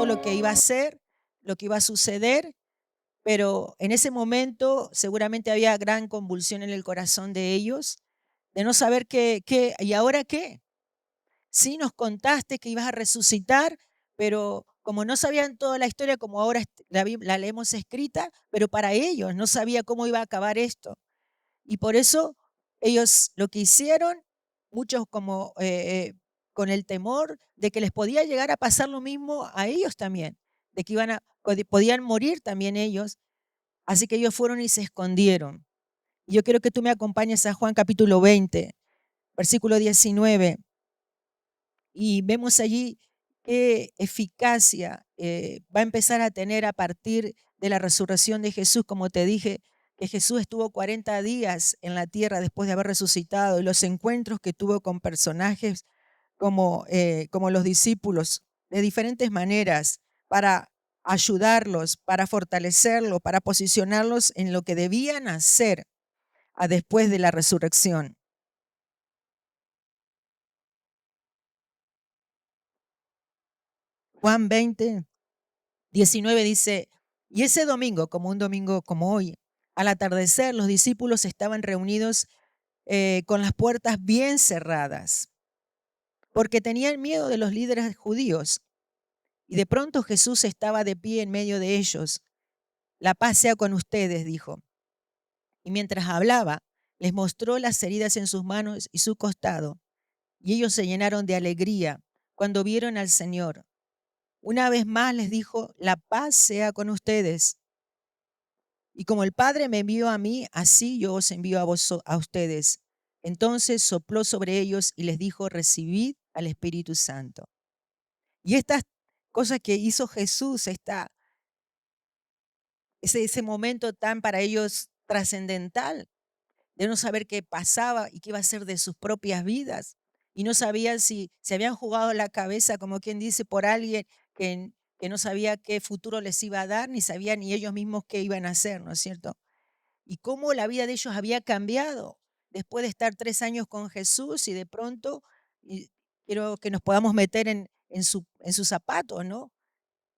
lo que iba a hacer, lo que iba a suceder, pero en ese momento seguramente había gran convulsión en el corazón de ellos, de no saber qué, ¿y ahora qué? Sí, nos contaste que ibas a resucitar, pero como no sabían toda la historia, como ahora la leemos escrita, pero para ellos no sabía cómo iba a acabar esto. Y por eso ellos lo que hicieron, muchos como con el temor de que les podía llegar a pasar lo mismo a ellos también, de que podían morir también ellos. Así que ellos fueron y se escondieron. Yo quiero que tú me acompañes a Juan capítulo 20, versículo 19. Y vemos allí qué eficacia va a empezar a tener a partir de la resurrección de Jesús. Como te dije, que Jesús estuvo 40 días en la tierra después de haber resucitado, y los encuentros que tuvo con personajes como los discípulos, de diferentes maneras, para ayudarlos, para fortalecerlos, para posicionarlos en lo que debían hacer después de la resurrección. Juan 20, 19 dice, y ese domingo, como un domingo como hoy, al atardecer, los discípulos estaban reunidos con las puertas bien cerradas, porque tenían miedo de los líderes judíos. Y de pronto Jesús estaba de pie en medio de ellos. La paz sea con ustedes, dijo. Y mientras hablaba, les mostró las heridas en sus manos y su costado. Y ellos se llenaron de alegría cuando vieron al Señor. Una vez más les dijo, la paz sea con ustedes. Y como el Padre me envió a mí, así yo os envío a ustedes. Entonces sopló sobre ellos y les dijo, recibid al Espíritu Santo. Y estas cosas que hizo Jesús, ese momento tan para ellos trascendental, de no saber qué pasaba y qué iba a ser de sus propias vidas. Y no sabían si se habían jugado la cabeza, como quien dice, por alguien que no sabía qué futuro les iba a dar, ni sabían ni ellos mismos qué iban a hacer, ¿no es cierto? Y cómo la vida de ellos había cambiado después de estar 3 años con Jesús y de pronto, y quiero que nos podamos meter en sus zapatos, ¿no?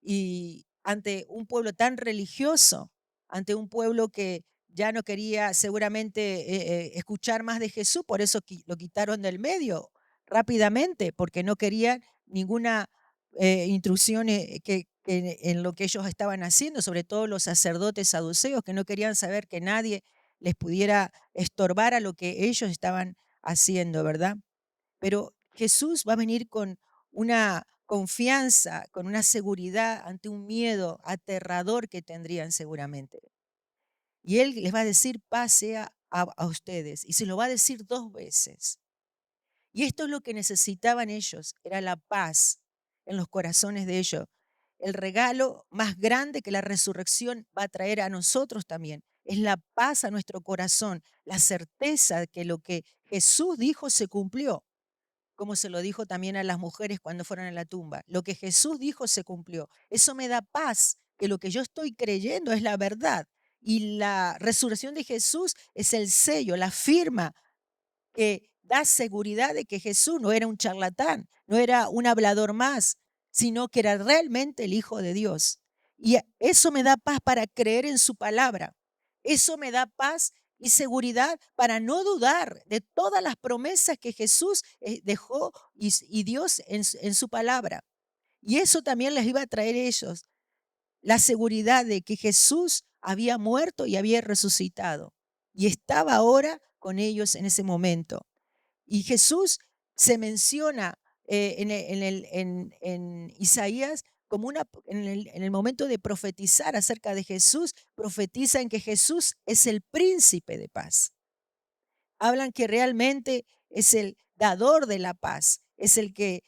Y ante un pueblo tan religioso, ante un pueblo que ya no quería seguramente escuchar más de Jesús, por eso lo quitaron del medio rápidamente, porque no querían ninguna intrusión en lo que ellos estaban haciendo, sobre todo los sacerdotes saduceos, que no querían saber que nadie les pudiera estorbar a lo que ellos estaban haciendo, ¿verdad? Pero Jesús va a venir con una confianza, con una seguridad ante un miedo aterrador que tendrían seguramente. Y Él les va a decir, paz sea a ustedes. Y se lo va a decir 2 veces. Y esto es lo que necesitaban ellos, era la paz en los corazones de ellos. El regalo más grande que la resurrección va a traer a nosotros también es la paz a nuestro corazón, la certeza de que lo que Jesús dijo se cumplió, como se lo dijo también a las mujeres cuando fueron a la tumba. Lo que Jesús dijo se cumplió. Eso me da paz, que lo que yo estoy creyendo es la verdad. Y la resurrección de Jesús es el sello, la firma que da seguridad de que Jesús no era un charlatán, no era un hablador más, sino que era realmente el Hijo de Dios. Y eso me da paz para creer en su palabra. Eso me da paz y seguridad para no dudar de todas las promesas que Jesús dejó y Dios en su palabra. Y eso también les iba a traer a ellos la seguridad de que Jesús había muerto y había resucitado. Y estaba ahora con ellos en ese momento. Y Jesús se menciona en Isaías como en el momento de profetizar acerca de Jesús, profetizan que Jesús es el príncipe de paz. Hablan que realmente es el dador de la paz, es el que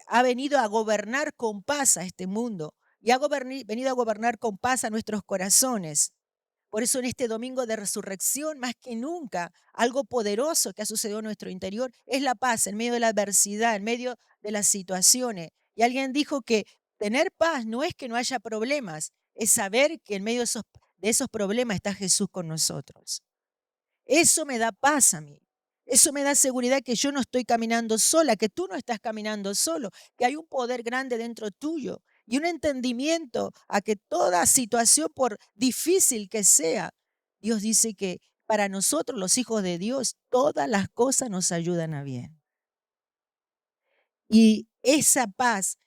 ha venido a gobernar con paz a este mundo y ha venido a gobernar con paz a nuestros corazones. Por eso en este domingo de resurrección, más que nunca, algo poderoso que ha sucedido en nuestro interior es la paz en medio de la adversidad, en medio de las situaciones. Y alguien dijo que tener paz no es que no haya problemas, es saber que en medio de esos problemas está Jesús con nosotros. Eso me da paz a mí. Eso me da seguridad que yo no estoy caminando sola, que tú no estás caminando solo, que hay un poder grande dentro tuyo y un entendimiento a que toda situación, por difícil que sea, Dios dice que para nosotros, los hijos de Dios, todas las cosas nos ayudan a bien. Y esa paz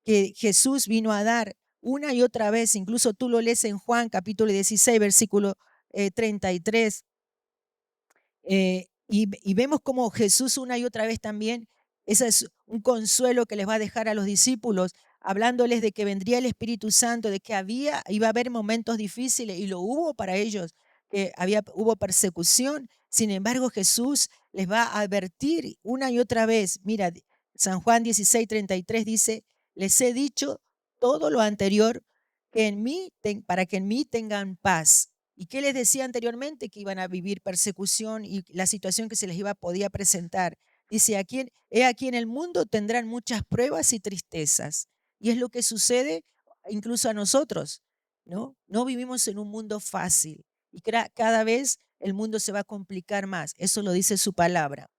que Jesús vino a dar una y otra vez, incluso tú lo lees en Juan capítulo 16, versículo 33, y vemos como Jesús una y otra vez también, ese es un consuelo que les va a dejar a los discípulos, hablándoles de que vendría el Espíritu Santo, de que iba a haber momentos difíciles, y lo hubo para ellos, que hubo persecución. Sin embargo, Jesús les va a advertir una y otra vez. Mira, San Juan 16:33 dice: les he dicho todo lo anterior, para que en mí tengan paz. ¿Y qué les decía anteriormente? Que iban a vivir persecución y la situación que se les podía presentar. Dice: he aquí en el mundo tendrán muchas pruebas y tristezas. Y es lo que sucede incluso a nosotros, ¿no? No vivimos en un mundo fácil, y cada vez el mundo se va a complicar más. Eso lo dice su palabra.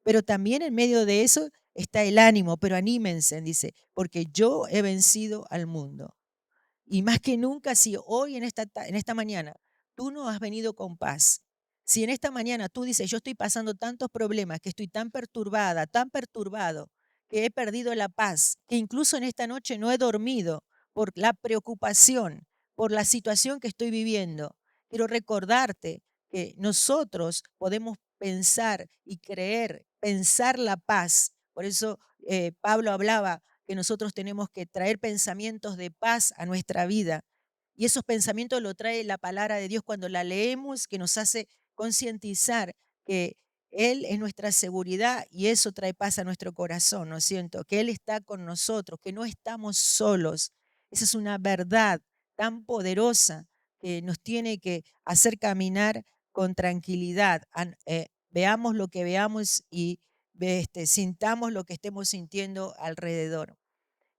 Pero también en medio de eso está el ánimo, pero anímense, dice, porque yo he vencido al mundo. Y más que nunca, si hoy en esta mañana tú no has venido con paz, si en esta mañana tú dices: yo estoy pasando tantos problemas, que estoy tan perturbada, tan perturbado, que he perdido la paz, que incluso en esta noche no he dormido por la preocupación, por la situación que estoy viviendo, quiero recordarte que nosotros podemos pensar y creer, pensar la paz. Por eso Pablo hablaba que nosotros tenemos que traer pensamientos de paz a nuestra vida. Y esos pensamientos lo trae la palabra de Dios cuando la leemos, que nos hace concientizar que Él es nuestra seguridad, y eso trae paz a nuestro corazón, ¿no es cierto? Que Él está con nosotros, que no estamos solos. Esa es una verdad tan poderosa que nos tiene que hacer caminar con tranquilidad. Veamos lo que veamos y sintamos lo que estemos sintiendo alrededor.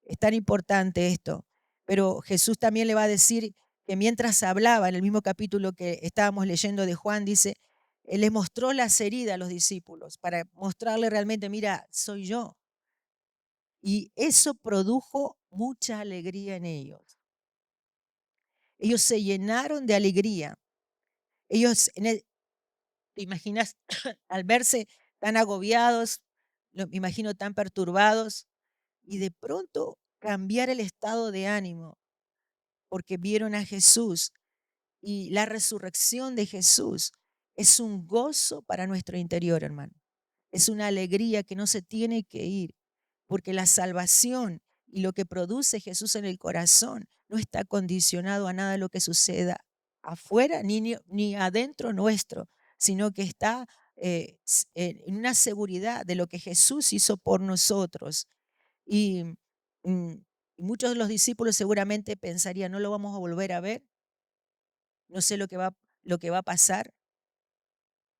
Es tan importante esto. Pero Jesús también le va a decir que mientras hablaba, en el mismo capítulo que estábamos leyendo de Juan, dice, Él les mostró las heridas a los discípulos para mostrarle realmente: mira, soy yo. Y eso produjo mucha alegría en ellos. Ellos se llenaron de alegría. Ellos, ¿te imaginas al verse tan agobiados, me imagino tan perturbados, y de pronto cambiar el estado de ánimo porque vieron a Jesús? Y la resurrección de Jesús es un gozo para nuestro interior, hermano. Es una alegría que no se tiene que ir, porque la salvación y lo que produce Jesús en el corazón no está condicionado a nada de lo que suceda afuera ni adentro nuestro, sino que está en una seguridad de lo que Jesús hizo por nosotros. Y mm, muchos de los discípulos seguramente pensarían: no lo vamos a volver a ver, no sé lo que va a pasar.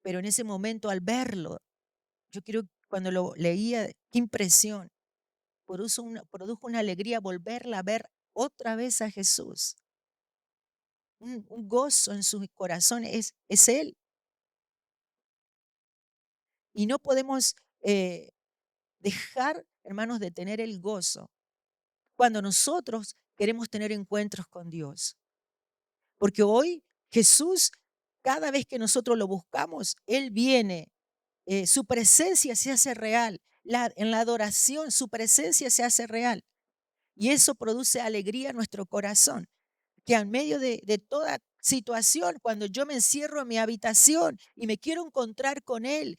Pero en ese momento, al verlo, yo quiero, cuando lo leía, qué impresión, produjo una alegría volverla a ver otra vez a Jesús. Un gozo en su corazón, es Él. Y no podemos dejar, hermanos, de tener el gozo cuando nosotros queremos tener encuentros con Dios. Porque hoy Jesús, cada vez que nosotros lo buscamos, Él viene. Su presencia se hace real. En la adoración, su presencia se hace real. Y eso produce alegría en nuestro corazón. Que en medio de toda situación, cuando yo me encierro en mi habitación y me quiero encontrar con Él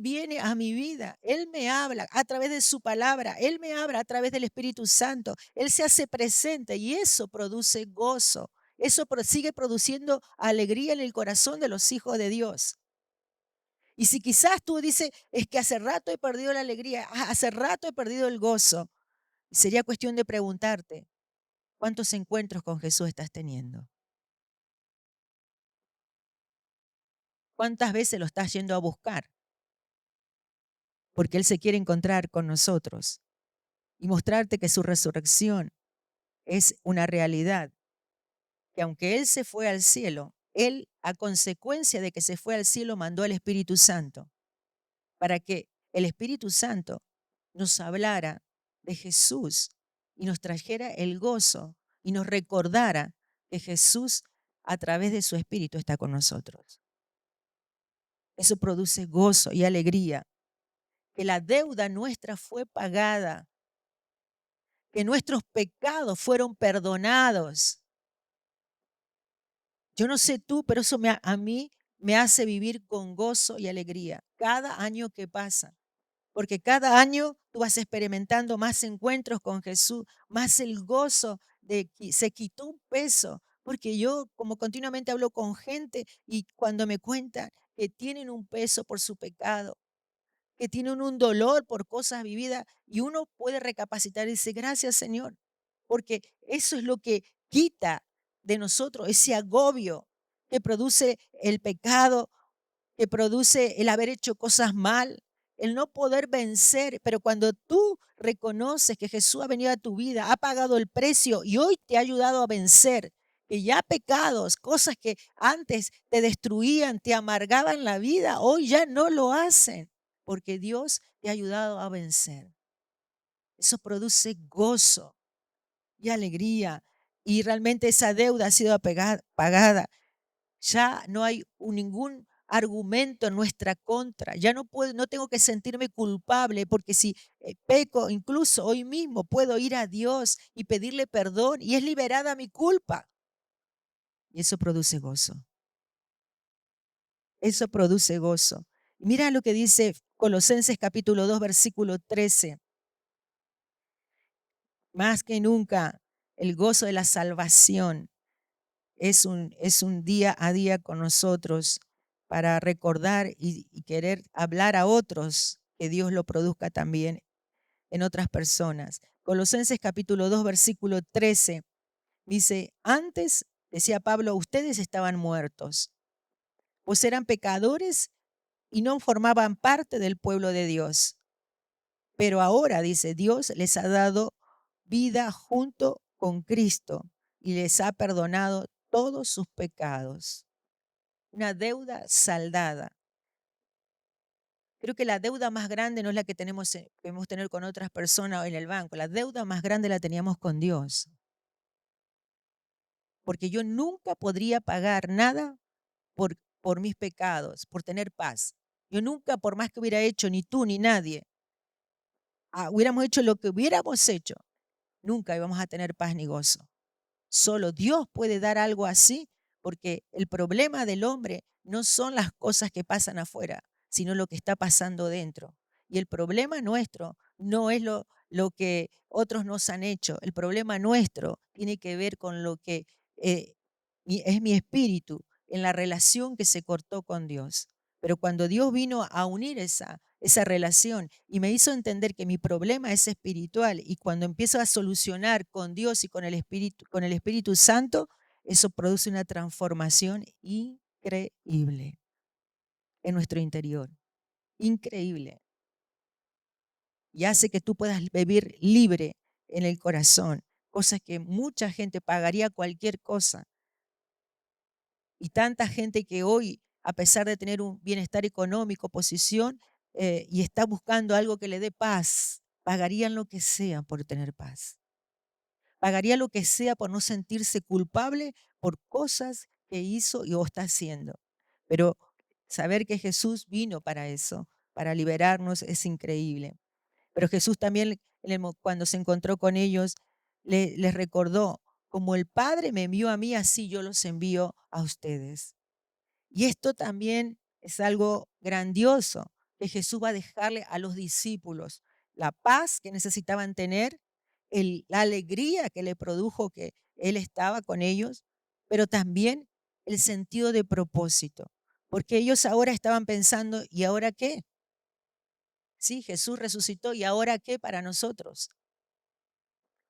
viene a mi vida. Él me habla a través de su palabra. Él me habla a través del Espíritu Santo. Él se hace presente, y eso produce gozo. Eso sigue produciendo alegría en el corazón de los hijos de Dios. Y si quizás tú dices: es que hace rato he perdido la alegría, hace rato he perdido el gozo, sería cuestión de preguntarte: ¿cuántos encuentros con Jesús estás teniendo? ¿Cuántas veces lo estás yendo a buscar? Porque Él se quiere encontrar con nosotros y mostrarte que su resurrección es una realidad, que aunque Él se fue al cielo, Él, a consecuencia de que se fue al cielo, mandó al Espíritu Santo para que el Espíritu Santo nos hablara de Jesús y nos trajera el gozo y nos recordara que Jesús a través de su Espíritu está con nosotros. Eso produce gozo y alegría, que la deuda nuestra fue pagada, que nuestros pecados fueron perdonados. Yo no sé tú, pero eso a mí me hace vivir con gozo y alegría cada año que pasa. Porque cada año tú vas experimentando más encuentros con Jesús, más el gozo de que se quitó un peso. Porque yo como continuamente hablo con gente y cuando me cuentan que tienen un peso por su pecado, que tienen un dolor por cosas vividas y uno puede recapacitar y decir, gracias Señor, porque eso es lo que quita de nosotros ese agobio que produce el pecado, que produce el haber hecho cosas mal, el no poder vencer. Pero cuando tú reconoces que Jesús ha venido a tu vida, ha pagado el precio y hoy te ha ayudado a vencer, que ya pecados, cosas que antes te destruían, te amargaban la vida, hoy ya no lo hacen, porque Dios te ha ayudado a vencer. Eso produce gozo y alegría. Y realmente esa deuda ha sido pagada. Ya no hay ningún argumento en nuestra contra. Ya no tengo que sentirme culpable porque si peco, incluso hoy mismo puedo ir a Dios y pedirle perdón y es liberada mi culpa. Y eso produce gozo. Eso produce gozo. Mira lo que dice Colosenses capítulo 2, versículo 13. Más que nunca, el gozo de la salvación es un día a día con nosotros para recordar y querer hablar a otros, que Dios lo produzca también en otras personas. Colosenses capítulo 2, versículo 13 dice, antes, decía Pablo, ustedes estaban muertos, pues eran pecadores y no formaban parte del pueblo de Dios. Pero ahora, dice, Dios les ha dado vida junto con Cristo y les ha perdonado todos sus pecados. Una deuda saldada. Creo que la deuda más grande no es la que podemos tener con otras personas o en el banco. La deuda más grande la teníamos con Dios. Porque yo nunca podría pagar nada por mis pecados, por tener paz. Yo nunca, por más que hubiera hecho, ni tú ni nadie, hubiéramos hecho lo que hubiéramos hecho, nunca íbamos a tener paz ni gozo. Solo Dios puede dar algo así, porque el problema del hombre no son las cosas que pasan afuera, sino lo que está pasando dentro. Y el problema nuestro no es lo que otros nos han hecho. El problema nuestro tiene que ver con lo que eh, es mi espíritu, en la relación que se cortó con Dios. Pero cuando Dios vino a unir esa relación y me hizo entender que mi problema es espiritual y cuando empiezo a solucionar con Dios y con el Espíritu Santo, eso produce una transformación increíble en nuestro interior. Increíble. Y hace que tú puedas vivir libre en el corazón, cosas que mucha gente pagaría cualquier cosa. Y tanta gente que hoy, a pesar de tener un bienestar económico, posición, y está buscando algo que le dé paz, pagarían lo que sea por tener paz. Pagaría lo que sea por no sentirse culpable por cosas que hizo o está haciendo. Pero saber que Jesús vino para eso, para liberarnos, es increíble. Pero Jesús también, cuando se encontró con ellos, les recordó, como el Padre me envió a mí, así yo los envío a ustedes. Y esto también es algo grandioso, que Jesús va a dejarle a los discípulos la paz que necesitaban tener, la alegría que le produjo que Él estaba con ellos, pero también el sentido de propósito, porque ellos ahora estaban pensando, ¿y ahora qué? Sí, Jesús resucitó, ¿y ahora qué para nosotros?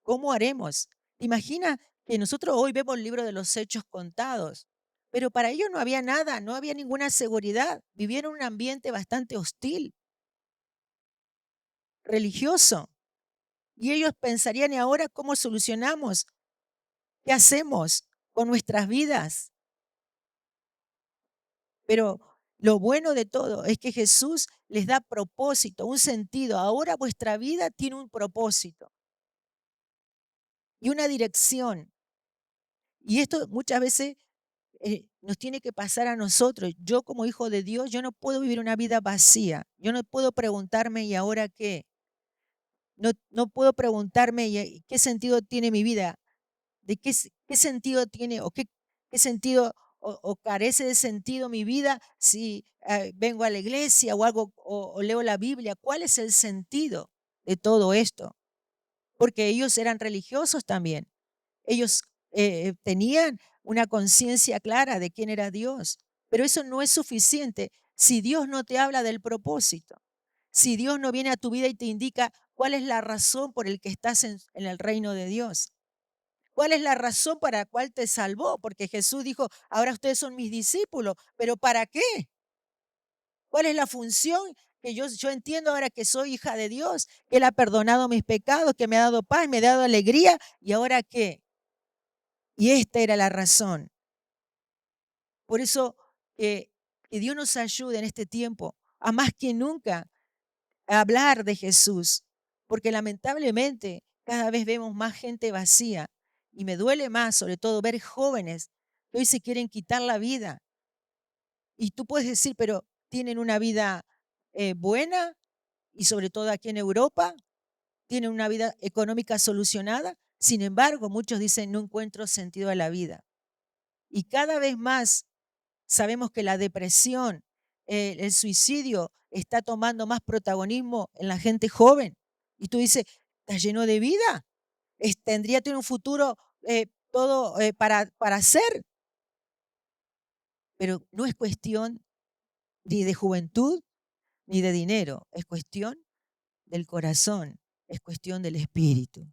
¿Cómo haremos? Imagina que nosotros hoy vemos el libro de los hechos contados, pero para ellos no había nada, no había ninguna seguridad. Vivían en un ambiente bastante hostil, religioso. Y ellos pensarían, ¿y ahora cómo solucionamos? ¿Qué hacemos con nuestras vidas? Pero lo bueno de todo es que Jesús les da propósito, un sentido. Ahora vuestra vida tiene un propósito. y una dirección. Y esto muchas veces nos tiene que pasar a nosotros. Yo como hijo de Dios, yo no puedo vivir una vida vacía. Yo no puedo preguntarme, ¿y ahora qué? No puedo preguntarme, ¿y qué sentido tiene mi vida? ¿De qué sentido tiene o qué sentido o carece de sentido mi vida si vengo a la iglesia o algo o leo la Biblia? ¿Cuál es el sentido de todo esto? Porque ellos eran religiosos también. Ellos tenían una conciencia clara de quién era Dios, pero eso no es suficiente si Dios no te habla del propósito, si Dios no viene a tu vida y te indica cuál es la razón por el que estás en el reino de Dios. ¿Cuál es la razón para la cual te salvó? Porque Jesús dijo, ahora ustedes son mis discípulos, pero ¿para qué? ¿Cuál es la función? Que yo entiendo ahora que soy hija de Dios, que Él ha perdonado mis pecados, que me ha dado paz, me ha dado alegría, ¿y ahora qué? Y esta era la razón. Por eso que Dios nos ayude en este tiempo a más que nunca a hablar de Jesús, porque lamentablemente cada vez vemos más gente vacía y me duele más, sobre todo, ver jóvenes que hoy se quieren quitar la vida. Y tú puedes decir, pero tienen una vida buena y sobre todo aquí en Europa, tienen una vida económica solucionada. Sin embargo, muchos dicen, no encuentro sentido a la vida. Y cada vez más sabemos que la depresión, el suicidio está tomando más protagonismo en la gente joven. Y tú dices, ¿estás lleno de vida? ¿Tendría tener un futuro todo para hacer? Pero no es cuestión ni de juventud ni de dinero, es cuestión del corazón, es cuestión del espíritu.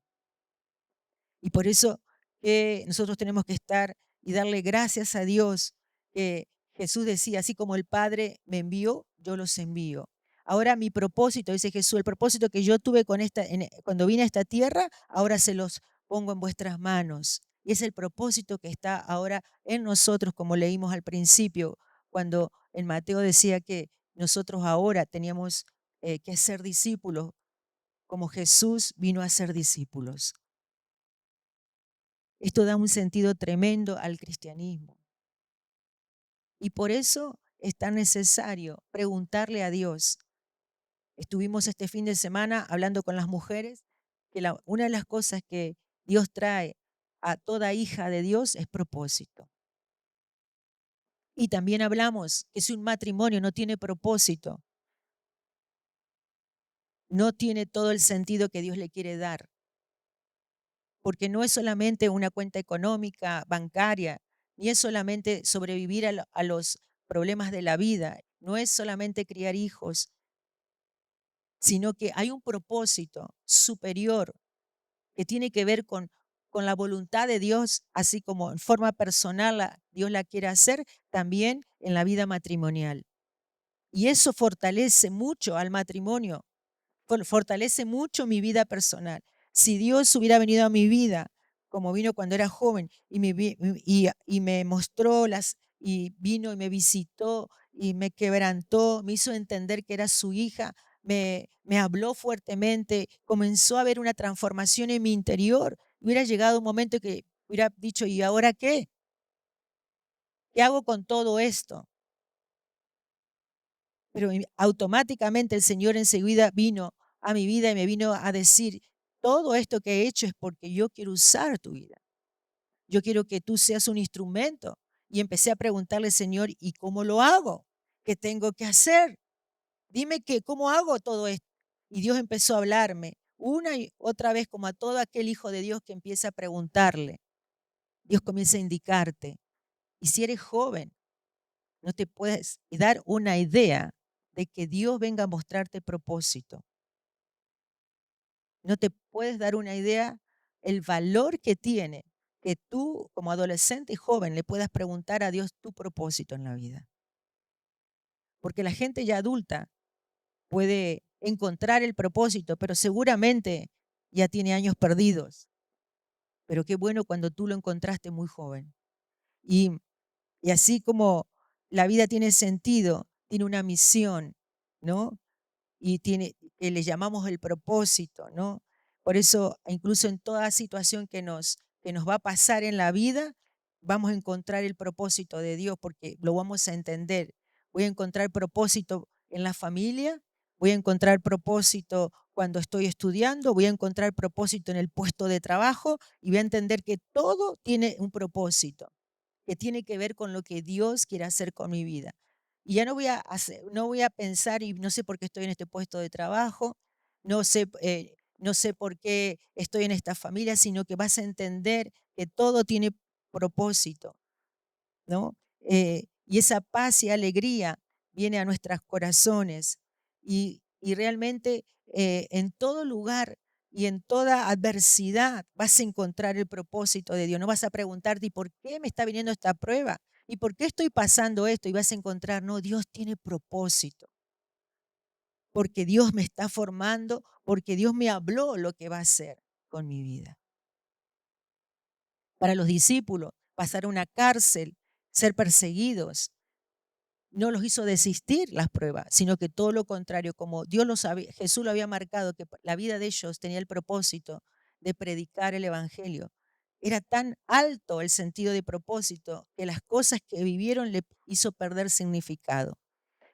Y por eso nosotros tenemos que estar y darle gracias a Dios que Jesús decía, así como el Padre me envió, yo los envío. Ahora mi propósito, dice Jesús, el propósito que yo tuve cuando vine a esta tierra, ahora se los pongo en vuestras manos. Y es el propósito que está ahora en nosotros, como leímos al principio, cuando en Mateo decía que nosotros ahora teníamos que ser discípulos, como Jesús vino a ser discípulos. Esto da un sentido tremendo al cristianismo. Y por eso es tan necesario preguntarle a Dios. Estuvimos este fin de semana hablando con las mujeres que una de las cosas que Dios trae a toda hija de Dios es propósito. Y también hablamos que si un matrimonio no tiene propósito, no tiene todo el sentido que Dios le quiere dar. Porque no es solamente una cuenta económica, bancaria, ni es solamente sobrevivir a los problemas de la vida, no es solamente criar hijos, sino que hay un propósito superior que tiene que ver con la voluntad de Dios, así como en forma personal Dios la quiere hacer, también en la vida matrimonial. Y eso fortalece mucho al matrimonio, fortalece mucho mi vida personal. Si Dios hubiera venido a mi vida, como vino cuando era joven, y me mostró y vino y me visitó y me quebrantó, me hizo entender que era su hija, me habló fuertemente, comenzó a haber una transformación en mi interior. Hubiera llegado un momento que hubiera dicho, ¿y ahora qué? ¿Qué hago con todo esto? Pero automáticamente el Señor enseguida vino a mi vida y me vino a decir, todo esto que he hecho es porque yo quiero usar tu vida. Yo quiero que tú seas un instrumento. Y empecé a preguntarle, Señor, ¿y cómo lo hago? ¿Qué tengo que hacer? Dime cómo hago todo esto. Y Dios empezó a hablarme una y otra vez, como a todo aquel hijo de Dios que empieza a preguntarle. Dios comienza a indicarte. Y si eres joven, no te puedes dar una idea de que Dios venga a mostrarte propósito. No te puedes dar una idea el valor que tiene que tú, como adolescente y joven, le puedas preguntar a Dios tu propósito en la vida. Porque la gente ya adulta puede encontrar el propósito, pero seguramente ya tiene años perdidos. Pero qué bueno cuando tú lo encontraste muy joven. Y, y así como la vida tiene sentido, tiene una misión, ¿no? Y tiene, que le llamamos el propósito, ¿no? Por eso, incluso en toda situación que nos va a pasar en la vida, vamos a encontrar el propósito de Dios porque lo vamos a entender. Voy a encontrar propósito en la familia, voy a encontrar propósito cuando estoy estudiando, voy a encontrar propósito en el puesto de trabajo y voy a entender que todo tiene un propósito, que tiene que ver con lo que Dios quiere hacer con mi vida. Y ya no voy a pensar y no sé por qué estoy en este puesto de trabajo, no sé por qué estoy en esta familia, sino que vas a entender que todo tiene propósito, ¿no? Y esa paz y alegría viene a nuestros corazones y realmente en todo lugar y en toda adversidad vas a encontrar el propósito de Dios. No vas a preguntarte, ¿y por qué me está viniendo esta prueba? ¿Y por qué estoy pasando esto? Y vas a encontrar, no, Dios tiene propósito, porque Dios me está formando, porque Dios me habló lo que va a hacer con mi vida. Para los discípulos, pasar una cárcel, ser perseguidos, no los hizo desistir las pruebas, sino que todo lo contrario, como Dios lo sabía, Jesús lo había marcado, que la vida de ellos tenía el propósito de predicar el evangelio. Era tan alto el sentido de propósito que las cosas que vivieron le hizo perder significado.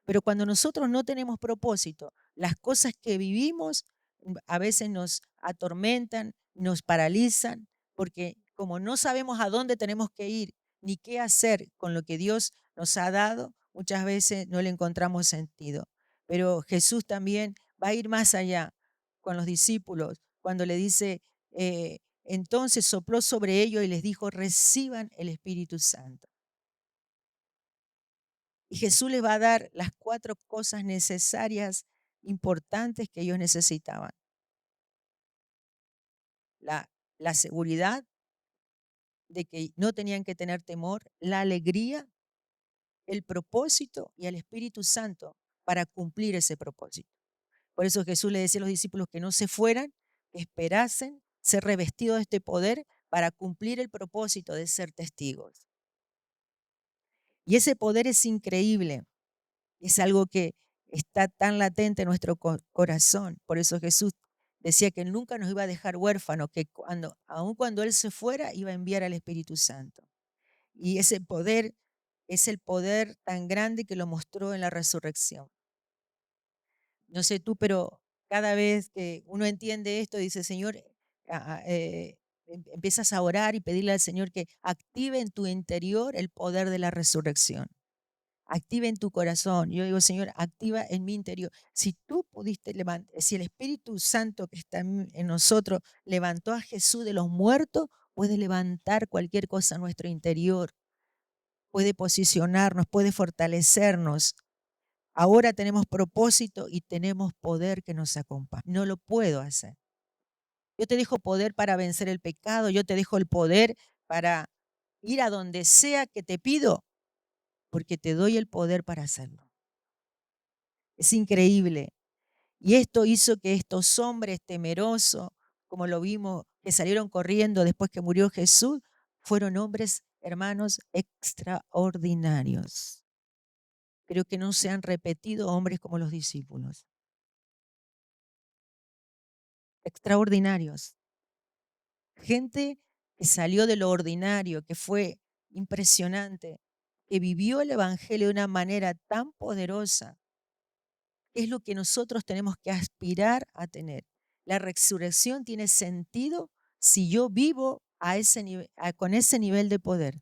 Pero cuando nosotros no tenemos propósito, las cosas que vivimos a veces nos atormentan, nos paralizan, porque como no sabemos a dónde tenemos que ir ni qué hacer con lo que Dios nos ha dado, muchas veces no le encontramos sentido. Pero Jesús también va a ir más allá con los discípulos cuando le dice, entonces sopló sobre ellos y les dijo, reciban el Espíritu Santo. Y Jesús les va a dar las 4 cosas necesarias, importantes que ellos necesitaban. La seguridad de que no tenían que tener temor, la alegría, el propósito y el Espíritu Santo para cumplir ese propósito. Por eso Jesús le decía a los discípulos que no se fueran, que esperasen ser revestidos de este poder para cumplir el propósito de ser testigos. Y ese poder es increíble. Es algo que está tan latente en nuestro corazón. Por eso Jesús decía que nunca nos iba a dejar huérfanos, que aun cuando Él se fuera, iba a enviar al Espíritu Santo. Y ese poder es el poder tan grande que lo mostró en la resurrección. No sé tú, pero cada vez que uno entiende esto, dice, Señor, empiezas a orar y pedirle al Señor que active en tu interior el poder de la resurrección. Activa en tu corazón. Yo digo, Señor, activa en mi interior. Si tú pudiste levantar, si el Espíritu Santo que está en nosotros levantó a Jesús de los muertos, puede levantar cualquier cosa en nuestro interior, puede posicionarnos, puede fortalecernos. Ahora tenemos propósito y tenemos poder que nos acompaña. No lo puedo hacer. Yo te dejo poder para vencer el pecado, yo te dejo el poder para ir a donde sea que te pido, porque te doy el poder para hacerlo. Es increíble. Y esto hizo que estos hombres temerosos, como lo vimos, que salieron corriendo después que murió Jesús, fueron hombres, hermanos, extraordinarios. Creo que no se han repetido hombres como los discípulos. Extraordinarios. Gente que salió de lo ordinario, que fue impresionante, que vivió el Evangelio de una manera tan poderosa. Es lo que nosotros tenemos que aspirar a tener. La resurrección tiene sentido si yo vivo con ese nivel de poder.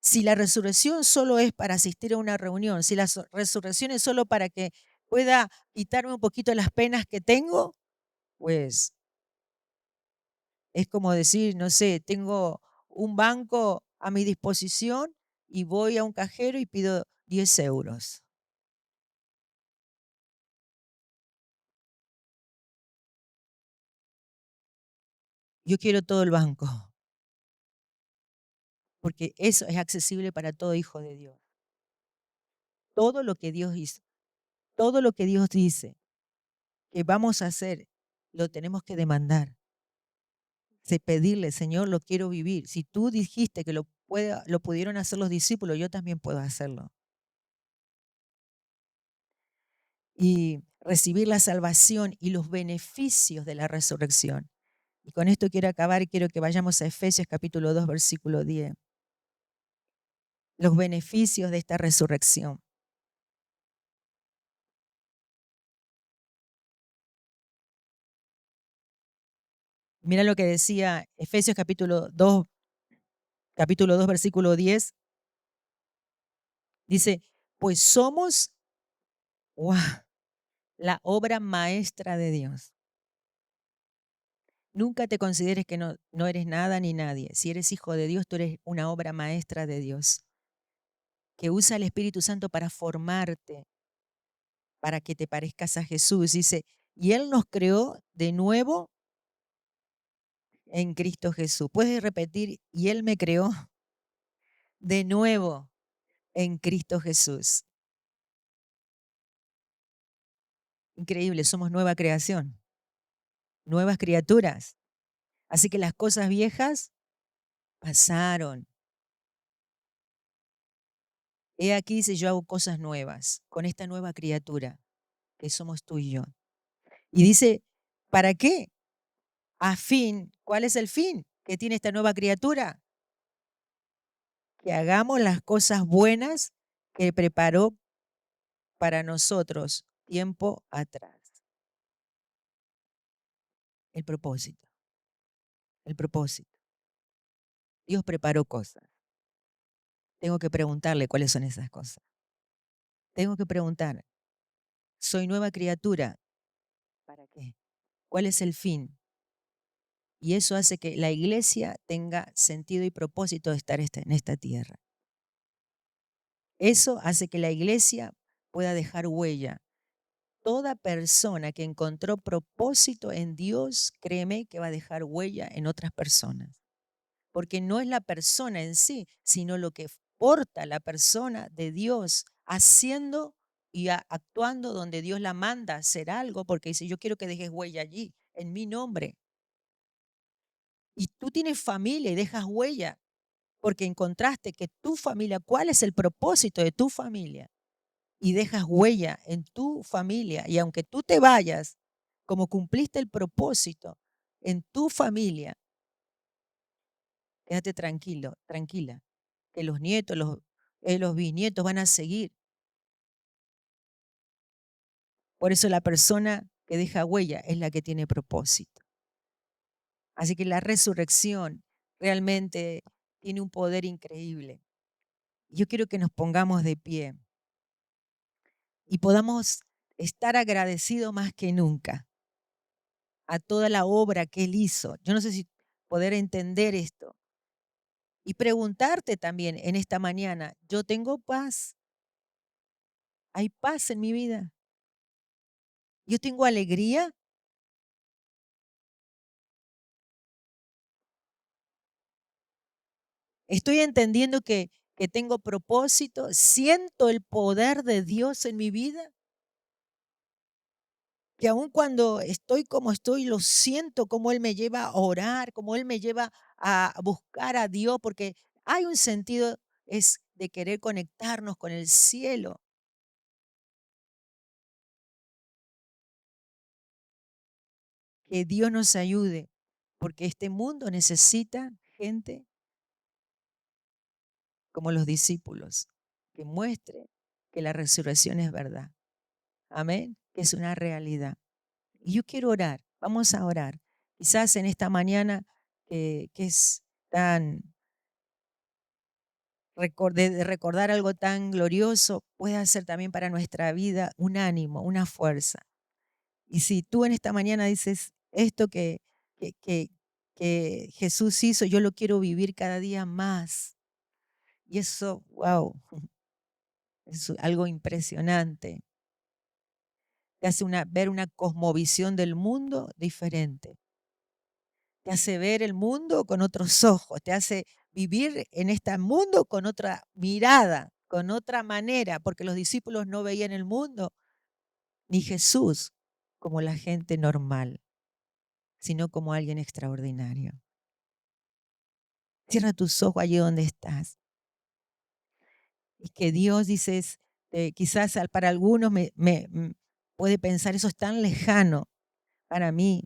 Si la resurrección solo es para asistir a una reunión, si la resurrección es solo para que pueda quitarme un poquito las penas que tengo, pues es como decir, no sé, tengo un banco a mi disposición y voy a un cajero y pido 10 euros. Yo quiero todo el banco, porque eso es accesible para todo hijo de Dios. Todo lo que Dios hizo, todo lo que Dios dice que vamos a hacer, lo tenemos que demandar. Pedirle, Señor, lo quiero vivir. Si tú dijiste que lo pudieron hacer los discípulos, yo también puedo hacerlo. Y recibir la salvación y los beneficios de la resurrección. Y con esto quiero acabar y quiero que vayamos a Efesios capítulo 2, versículo 10. Los beneficios de esta resurrección. Mira lo que decía Efesios capítulo 2, versículo 10. Dice, pues somos ¡guau!, la obra maestra de Dios. Nunca te consideres que no eres nada ni nadie. Si eres hijo de Dios, tú eres una obra maestra de Dios, que usa el Espíritu Santo para formarte, para que te parezcas a Jesús. Dice, y Él nos creó de nuevo en Cristo Jesús. ¿Puedes repetir? Y Él me creó de nuevo en Cristo Jesús. Increíble, somos nueva creación, nuevas criaturas. Así que las cosas viejas pasaron. He aquí, dice, yo hago cosas nuevas con esta nueva criatura que somos tú y yo. Y dice, ¿para qué? A fin, ¿cuál es el fin que tiene esta nueva criatura? Que hagamos las cosas buenas que preparó para nosotros tiempo atrás. El propósito, el propósito. Dios preparó cosas. Tengo que preguntarle cuáles son esas cosas. Tengo que preguntar, ¿soy nueva criatura? ¿Para qué? ¿Cuál es el fin? Y eso hace que la iglesia tenga sentido y propósito de estar en esta tierra. Eso hace que la iglesia pueda dejar huella. Toda persona que encontró propósito en Dios, créeme que va a dejar huella en otras personas. Porque no es la persona en sí, sino lo que porta la persona de Dios haciendo y actuando donde Dios la manda a hacer algo, porque dice, yo quiero que dejes huella allí, en mi nombre. Y tú tienes familia y dejas huella, porque encontraste que tu familia, ¿cuál es el propósito de tu familia? Y dejas huella en tu familia. Y aunque tú te vayas, como cumpliste el propósito en tu familia, quédate tranquilo, tranquila, que los nietos, los bisnietos van a seguir. Por eso la persona que deja huella es la que tiene propósito. Así que la resurrección realmente tiene un poder increíble. Yo quiero que nos pongamos de pie y podamos estar agradecidos más que nunca a toda la obra que Él hizo. Yo no sé si poder entender esto y preguntarte también en esta mañana, ¿yo tengo paz? ¿Hay paz en mi vida? ¿Yo tengo alegría? ¿Estoy entendiendo que tengo propósito? ¿Siento el poder de Dios en mi vida? Que aun cuando estoy como estoy, lo siento como Él me lleva a orar, como Él me lleva a buscar a Dios, porque hay un sentido, es de querer conectarnos con el cielo. Que Dios nos ayude, porque este mundo necesita gente como los discípulos, que muestre que la resurrección es verdad. Amén, que es una realidad. Y yo quiero orar, vamos a orar. Quizás en esta mañana que es tan de recordar algo tan glorioso, puede ser también para nuestra vida un ánimo, una fuerza. Y si tú en esta mañana dices, esto que, que, que Jesús hizo, yo lo quiero vivir cada día más. Y eso, wow, es algo impresionante. Te hace ver una cosmovisión del mundo diferente. Te hace ver el mundo con otros ojos, te hace vivir en este mundo con otra mirada, con otra manera, porque los discípulos no veían el mundo ni Jesús como la gente normal, sino como alguien extraordinario. Cierra tus ojos allí donde estás. Y que Dios, dices, quizás para algunos puede pensar, eso es tan lejano para mí.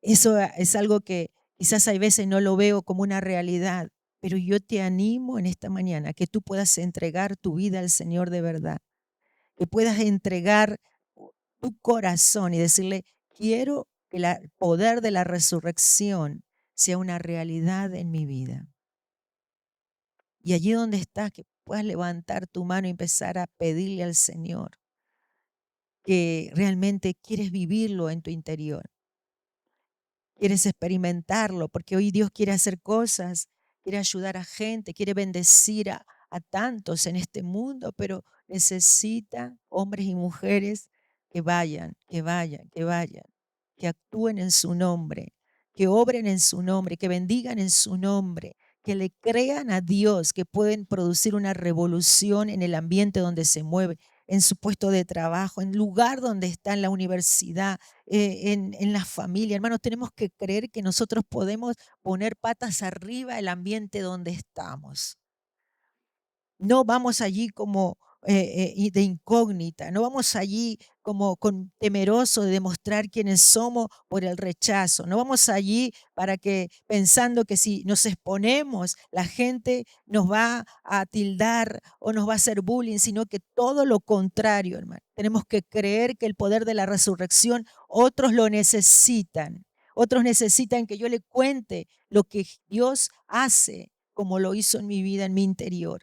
Eso es algo que quizás hay veces no lo veo como una realidad, pero yo te animo en esta mañana que tú puedas entregar tu vida al Señor de verdad, que puedas entregar tu corazón y decirle, quiero que el poder de la resurrección sea una realidad en mi vida. Y allí donde estás, que puedas levantar tu mano y empezar a pedirle al Señor que realmente quieres vivirlo en tu interior. Quieres experimentarlo, porque hoy Dios quiere hacer cosas, quiere ayudar a gente, quiere bendecir a tantos en este mundo, pero necesita hombres y mujeres que vayan, que vayan, que vayan, que actúen en su nombre, que obren en su nombre, que bendigan en su nombre, que le crean a Dios, que pueden producir una revolución en el ambiente donde se mueve, en su puesto de trabajo, en el lugar donde está, en la universidad, en la familia. Hermanos, tenemos que creer que nosotros podemos poner patas arriba el ambiente donde estamos. No vamos allí como de incógnita, no vamos allí como con temeroso de demostrar quiénes somos por el rechazo. No vamos allí para que pensando que si nos exponemos la gente nos va a tildar o nos va a hacer bullying, sino que todo lo contrario, hermano. Tenemos que creer que el poder de la resurrección otros lo necesitan. Otros necesitan que yo le cuente lo que Dios hace, como lo hizo en mi vida, en mi interior.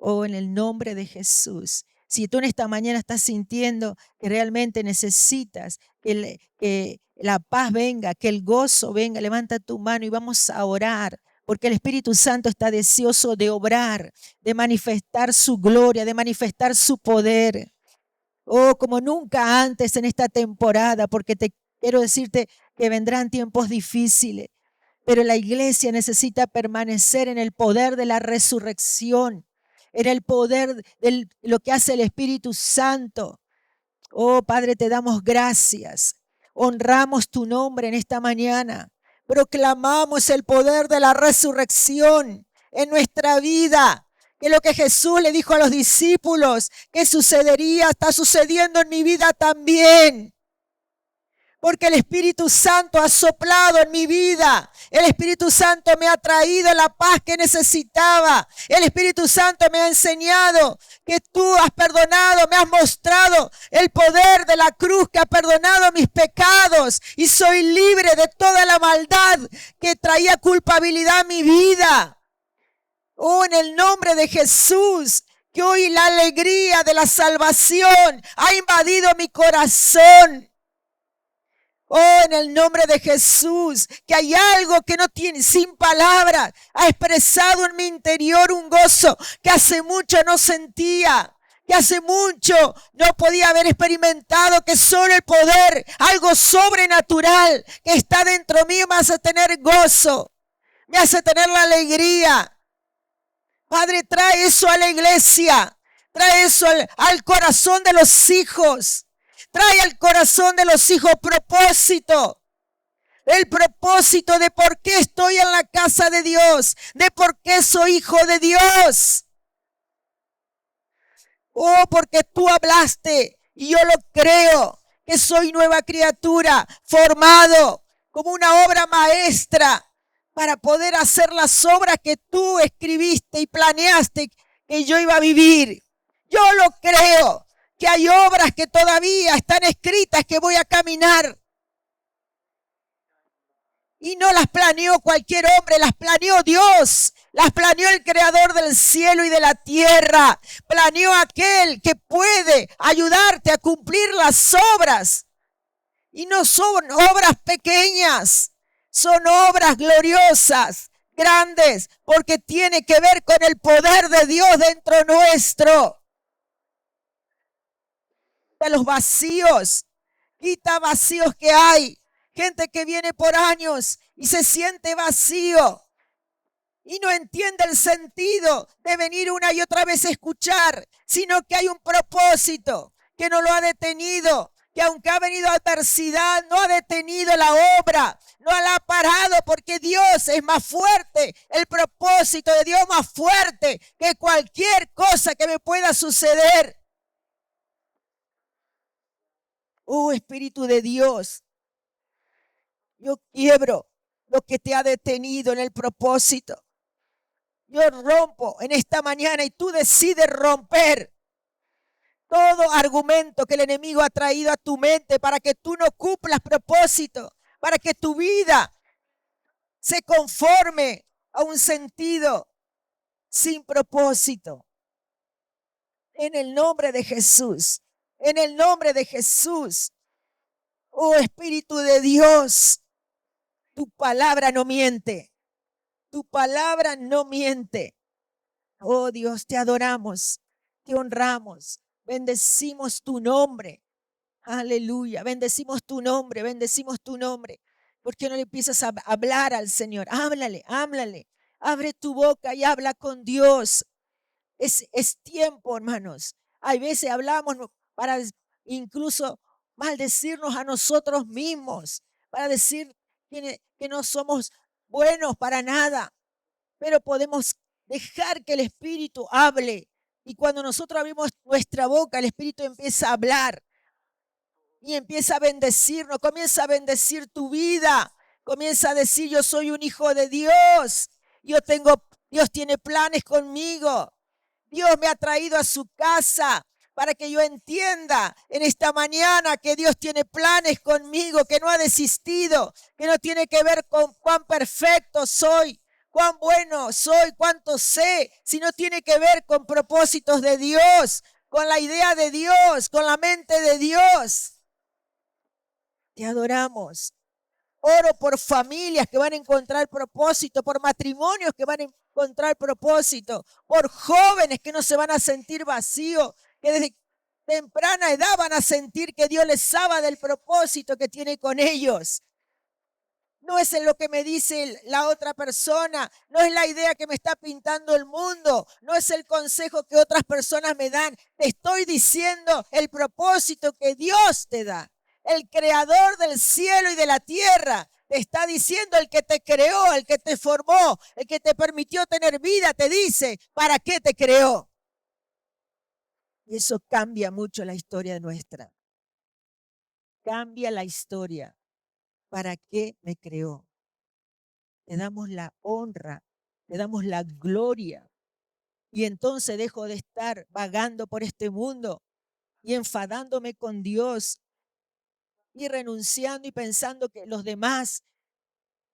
Oh, en el nombre de Jesús. Si tú en esta mañana estás sintiendo que realmente necesitas que la paz venga, que el gozo venga, levanta tu mano y vamos a orar, porque el Espíritu Santo está deseoso de obrar, de manifestar su gloria, de manifestar su poder. Oh, como nunca antes en esta temporada, porque te quiero decirte que vendrán tiempos difíciles, pero la iglesia necesita permanecer en el poder de la resurrección, en el poder de lo que hace el Espíritu Santo. Oh, Padre, te damos gracias. Honramos tu nombre en esta mañana. Proclamamos el poder de la resurrección en nuestra vida. Que lo que Jesús le dijo a los discípulos que sucedería, está sucediendo en mi vida también. Porque el Espíritu Santo ha soplado en mi vida. El Espíritu Santo me ha traído la paz que necesitaba. El Espíritu Santo me ha enseñado que tú has perdonado, me has mostrado el poder de la cruz que ha perdonado mis pecados. Y soy libre de toda la maldad que traía culpabilidad a mi vida. Oh, en el nombre de Jesús, que hoy la alegría de la salvación ha invadido mi corazón. Oh, en el nombre de Jesús, que hay algo que no tiene, sin palabras, ha expresado en mi interior un gozo que hace mucho no sentía, que hace mucho no podía haber experimentado, que solo el poder, algo sobrenatural que está dentro mío me hace tener gozo, me hace tener la alegría. Padre, trae eso a la iglesia, trae eso al corazón de los hijos. Trae al corazón de los hijos propósito. El propósito de por qué estoy en la casa de Dios. De por qué soy hijo de Dios. Oh, porque tú hablaste y yo lo creo. Que soy nueva criatura, formado como una obra maestra para poder hacer las obras que tú escribiste y planeaste que yo iba a vivir. Yo lo creo. Que hay obras que todavía están escritas que voy a caminar. Y no las planeó cualquier hombre, las planeó Dios. Las planeó el creador del cielo y de la tierra. Planeó aquel que puede ayudarte a cumplir las obras. Y no son obras pequeñas, son obras gloriosas, grandes, porque tiene que ver con el poder de Dios dentro nuestro. De los vacíos, quita vacíos que hay, gente que viene por años y se siente vacío y no entiende el sentido de venir una y otra vez a escuchar, sino que hay un propósito que no lo ha detenido, que aunque ha venido adversidad, no ha detenido la obra, no la ha parado, porque Dios es más fuerte, el propósito de Dios más fuerte que cualquier cosa que me pueda suceder. Oh, Espíritu de Dios, Yo quiebro lo que te ha detenido en el propósito. Yo rompo en esta mañana y tú decides romper todo argumento que el enemigo ha traído a tu mente para que tú no cumplas propósito, para que tu vida se conforme a un sentido sin propósito. En el nombre de Jesús, en el nombre de Jesús, oh Espíritu de Dios, tu palabra no miente, tu palabra no miente. Oh Dios, te adoramos, te honramos, bendecimos tu nombre. Aleluya, bendecimos tu nombre, bendecimos tu nombre. ¿Por qué no le empiezas a hablar al Señor? Háblale, háblale. Abre tu boca y habla con Dios. Es tiempo, hermanos. Hay veces hablamos para incluso maldecirnos a nosotros mismos, para decir que no somos buenos para nada, pero podemos dejar que el Espíritu hable. Y cuando nosotros abrimos nuestra boca, el Espíritu empieza a hablar y empieza a bendecirnos, comienza a bendecir tu vida, comienza a decir: yo soy un hijo de Dios, Dios tiene planes conmigo, Dios me ha traído a su casa para que yo entienda en esta mañana que Dios tiene planes conmigo, que no ha desistido, que no tiene que ver con cuán perfecto soy, cuán bueno soy, cuánto sé, sino tiene que ver con propósitos de Dios, con la idea de Dios, con la mente de Dios. Te adoramos. Oro por familias que van a encontrar propósito, por matrimonios que van a encontrar propósito, por jóvenes que no se van a sentir vacíos, que desde temprana edad van a sentir que Dios les sabe del propósito que tiene con ellos. No es en lo que me dice la otra persona, no es la idea que me está pintando el mundo, no es el consejo que otras personas me dan. Te estoy diciendo el propósito que Dios te da. El creador del cielo y de la tierra te está diciendo, el que te creó, el que te formó, el que te permitió tener vida, te dice para qué te creó. Y eso cambia mucho la historia nuestra. Cambia la historia. ¿Para qué me creó? Le damos la honra, le damos la gloria. Y entonces dejo de estar vagando por este mundo y enfadándome con Dios y renunciando y pensando que los demás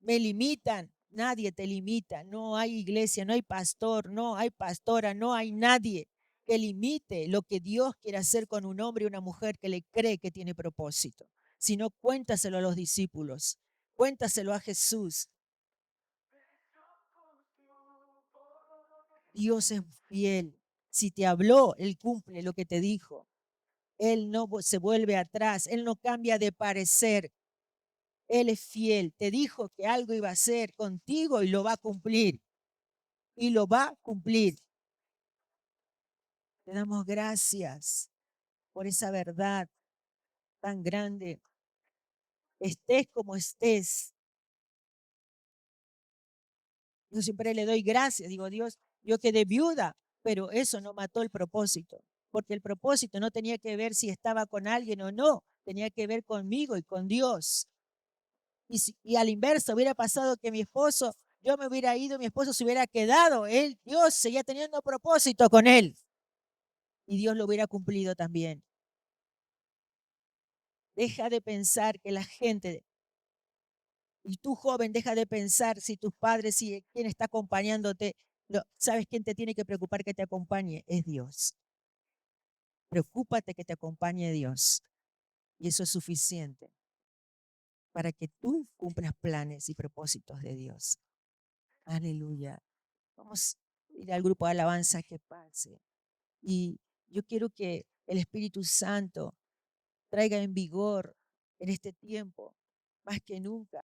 me limitan. Nadie te limita. No hay iglesia, no hay pastor, no hay pastora, no hay nadie que limite lo que Dios quiere hacer con un hombre y una mujer que le cree que tiene propósito. Si no, cuéntaselo a los discípulos, cuéntaselo a Jesús. Dios es fiel. Si te habló, Él cumple lo que te dijo. Él no se vuelve atrás, Él no cambia de parecer. Él es fiel. Te dijo que algo iba a hacer contigo y lo va a cumplir. Y lo va a cumplir. Te damos gracias por esa verdad tan grande. Estés como estés. Yo siempre le doy gracias. Digo: Dios, yo quedé viuda, pero eso no mató el propósito. Porque el propósito no tenía que ver si estaba con alguien o no. Tenía que ver conmigo y con Dios. Y al inverso, hubiera pasado que mi esposo, yo me hubiera ido, mi esposo se hubiera quedado. Dios seguía teniendo propósito con él. Y Dios lo hubiera cumplido también. Deja de pensar que la gente, y tú joven, deja de pensar si tus padres, si quién está acompañándote. ¿Sabes quién te tiene que preocupar que te acompañe? Es Dios. Preocúpate que te acompañe Dios. Y eso es suficiente para que tú cumplas planes y propósitos de Dios. Aleluya. Vamos a ir al grupo de alabanza que pase. Y yo quiero que el Espíritu Santo traiga en vigor en este tiempo, más que nunca.